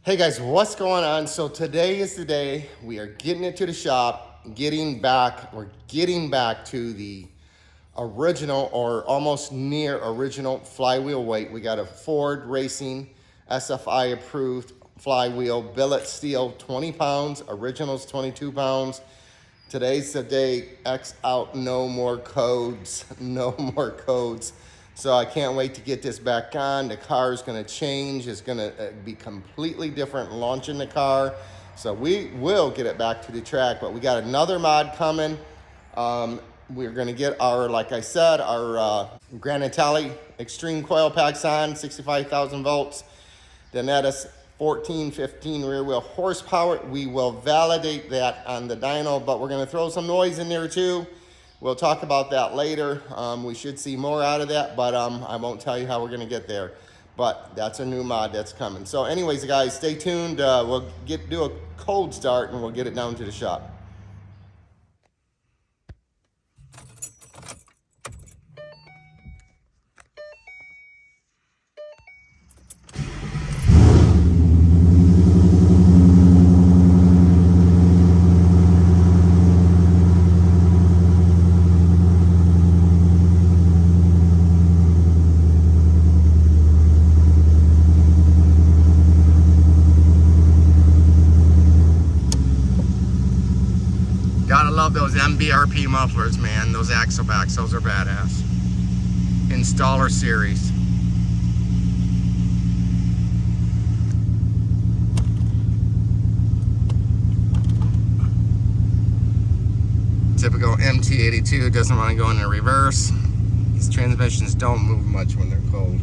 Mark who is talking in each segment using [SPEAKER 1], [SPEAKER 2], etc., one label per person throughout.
[SPEAKER 1] Hey guys, what's going on? So today is the day we are getting it to the shop, we're getting back to the original or almost near original flywheel weight. We got a Ford Racing SFI approved flywheel, billet steel, 20 pounds, originals 22 pounds. Today's the day, X out, no more codes, no more codes. So I can't wait to get this back on. The car is gonna change. It's gonna be completely different launching the car. So we will get it back to the track, but we got another mod coming. We're gonna get our, like I said, our Granatelli Extreme Coil Packs on, 65,000 volts. Then that is 14, 15 rear wheel horsepower. We will validate that on the dyno, but we're gonna throw some noise in there too. We'll talk about that later. We should see more out of that, but I won't tell you how we're gonna get there. But that's a new mod that's coming. So anyways, guys, stay tuned. We'll do a cold start and we'll get it down to the shop. Gotta love those MBRP mufflers, man. Those axle backs, those are badass. Installer series. Typical MT82 doesn't want to go into reverse. These transmissions don't move much when they're cold.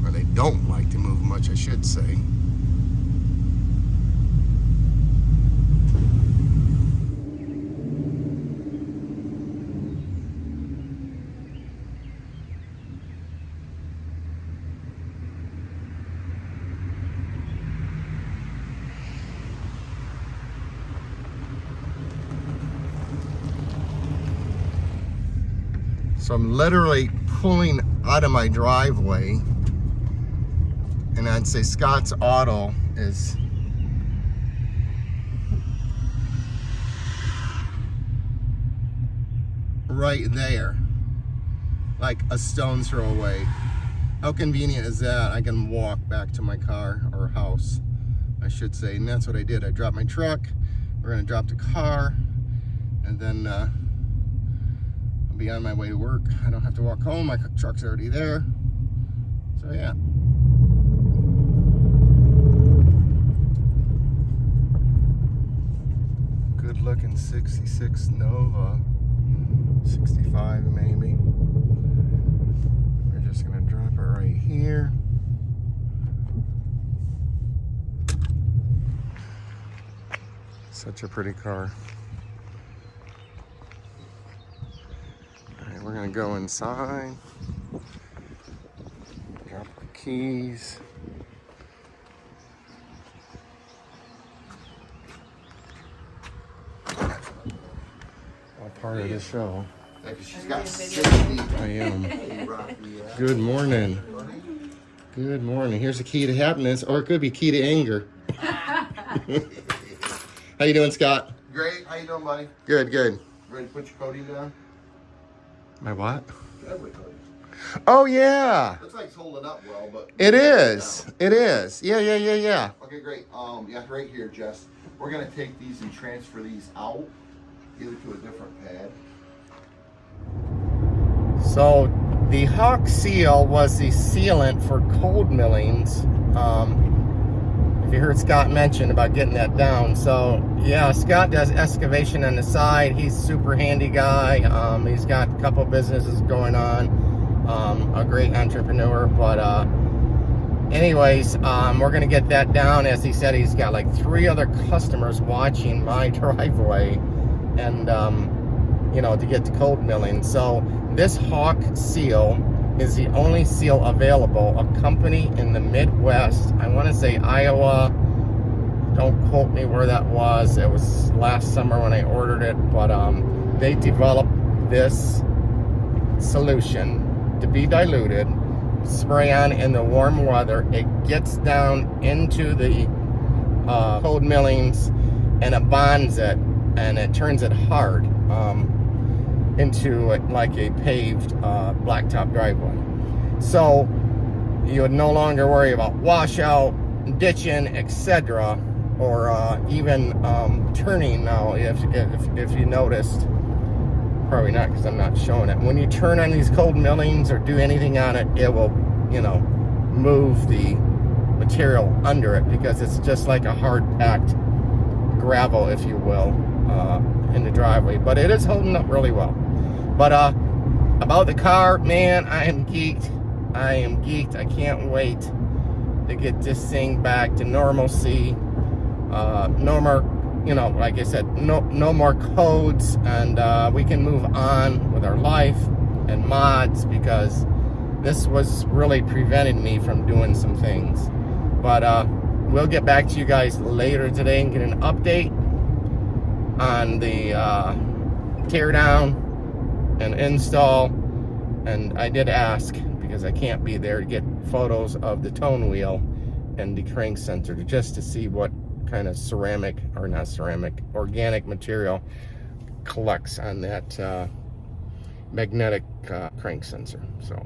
[SPEAKER 1] Or they don't like to move much, I should say. So I'm literally pulling out of my driveway, and I'd say Scott's Auto is right there, like a stone's throw away. How convenient is that? I can walk back to my car, or house, I should say, and that's what I did. I dropped my truck, we're gonna drop the car, and then be on my way to work. I don't have to walk home. My truck's already there. So yeah. Good looking 66 Nova. 65 maybe. We're just gonna drop it right here. Such a pretty car. We're gonna go inside, drop our keys. What part of the show? She's got 60. I am. Good morning. Good morning. Here's the key to happiness, or it could be key to anger. How you doing, Scott?
[SPEAKER 2] Great. How you doing, buddy?
[SPEAKER 1] Good, good.
[SPEAKER 2] Ready to put your coating down?
[SPEAKER 1] My what?
[SPEAKER 2] Driveway coating.
[SPEAKER 1] Oh yeah.
[SPEAKER 2] Looks like it's holding up well, but
[SPEAKER 1] it is. It is. Yeah.
[SPEAKER 2] Okay, great. Yeah, right here, Jess. We're gonna take these and transfer these out, either to a different pad.
[SPEAKER 1] So the Hawk seal was the sealant for cold millings. If you heard Scott mention about getting that down. So yeah, Scott does excavation on the side. He's a super handy guy. He's got a couple businesses going on. A great entrepreneur, but anyways, we're gonna get that down. As he said, he's got like 3 other customers watching my driveway, and you know, to get to cold milling. So this Hawk seal is the only seal available. A company in the Midwest, I want to say Iowa, don't quote me where that was. It was last summer when I ordered it, but they developed this solution to be diluted spray on in the warm weather. It gets down into the cold millings and it bonds it, and it turns it hard into like a paved blacktop driveway. So you would no longer worry about washout, ditching, etc., or even turning now. If you noticed, probably not because I'm not showing it. When you turn on these cold millings or do anything on it, it will, you know, move the material under it because it's just like a hard packed gravel, if you will, in the driveway. But it is holding up really well. But about the car, man, I am geeked. I can't wait to get this thing back to normalcy. No more, you know, like I said, no more codes, and we can move on with our life and mods, because this was really preventing me from doing some things. But we'll get back to you guys later today and get an update on the teardown and install. And I did ask, because I can't be there, to get photos of the tone wheel and the crank sensor just to see what kind of ceramic, or not ceramic, organic material collects on that magnetic crank sensor. So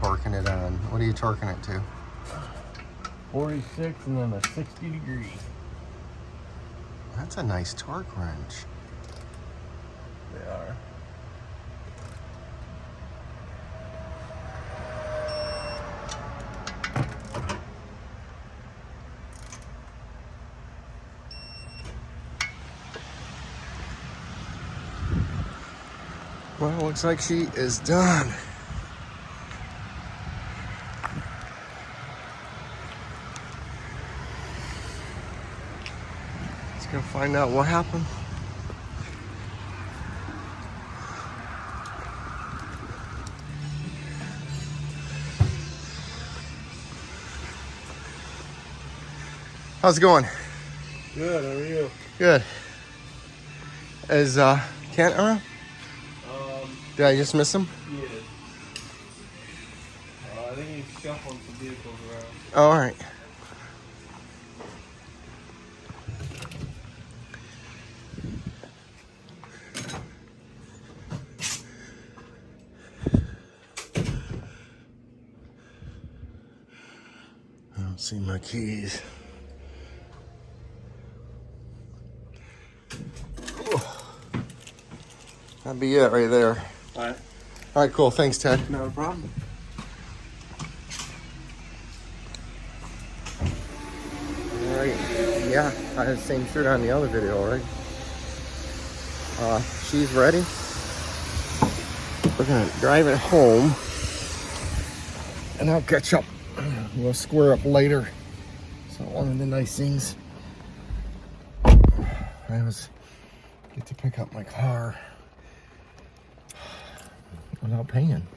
[SPEAKER 1] torquing it on. What are you torquing it to?
[SPEAKER 3] 46 and then a 60 degree.
[SPEAKER 1] That's a nice torque wrench.
[SPEAKER 3] They are.
[SPEAKER 1] Well, looks like she is done. Let's go find out what happened. How's it going?
[SPEAKER 3] Good, how are you?
[SPEAKER 1] Good. Is Kent around? Did I just miss him?
[SPEAKER 3] Yeah. I think he's shuffling some vehicles around.
[SPEAKER 1] Oh, all right. I don't see my keys. That'd be it right there.
[SPEAKER 3] Alright.
[SPEAKER 1] All right, cool. Thanks, Ted.
[SPEAKER 3] Not a problem.
[SPEAKER 1] All right. Yeah, I had the same shirt on the other video, right? She's ready. We're gonna drive it home, and I'll catch up. We'll square up later. So one of the nice things, I was get to pick up my car without paying.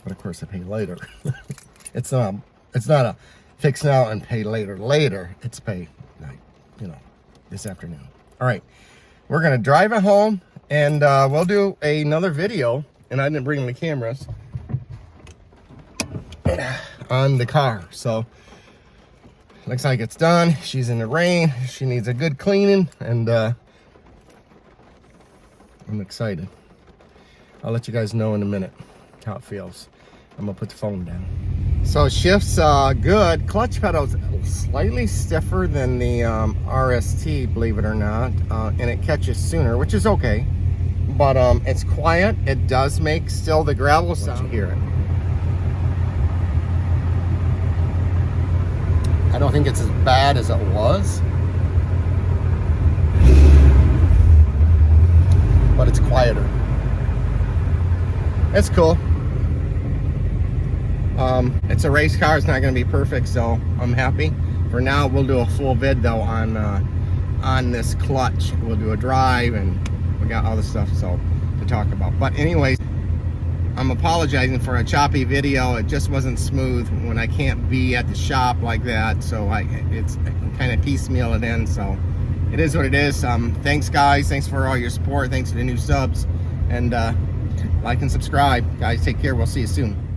[SPEAKER 1] But of course, I pay later. It's not a fix now and pay later. It's pay, like, this afternoon. All right, we're gonna drive it home, and we'll do another video. And I didn't bring the cameras on the car, so looks like it's done. She's in the rain. She needs a good cleaning, and I'm excited. I'll let you guys know in a minute how it feels. I'm gonna put the phone down. So shift's good. Clutch pedal's slightly stiffer than the RST, believe it or not, and it catches sooner, which is okay. But it's quiet. It does make still the gravel sound. You hear it. I don't think it's as bad as it was, but it's quieter. It's cool. It's a race car. It's not going to be perfect, so I'm happy. For now, we'll do a full vid though on this clutch. We'll do a drive, and we got all the stuff to talk about. But anyways, I'm apologizing for a choppy video. It just wasn't smooth when I can't be at the shop like that, so it's kind of piecemeal it in. So it is what it is. Thanks guys, thanks for all your support, thanks to the new subs, and like and subscribe. Guys, take care. We'll see you soon.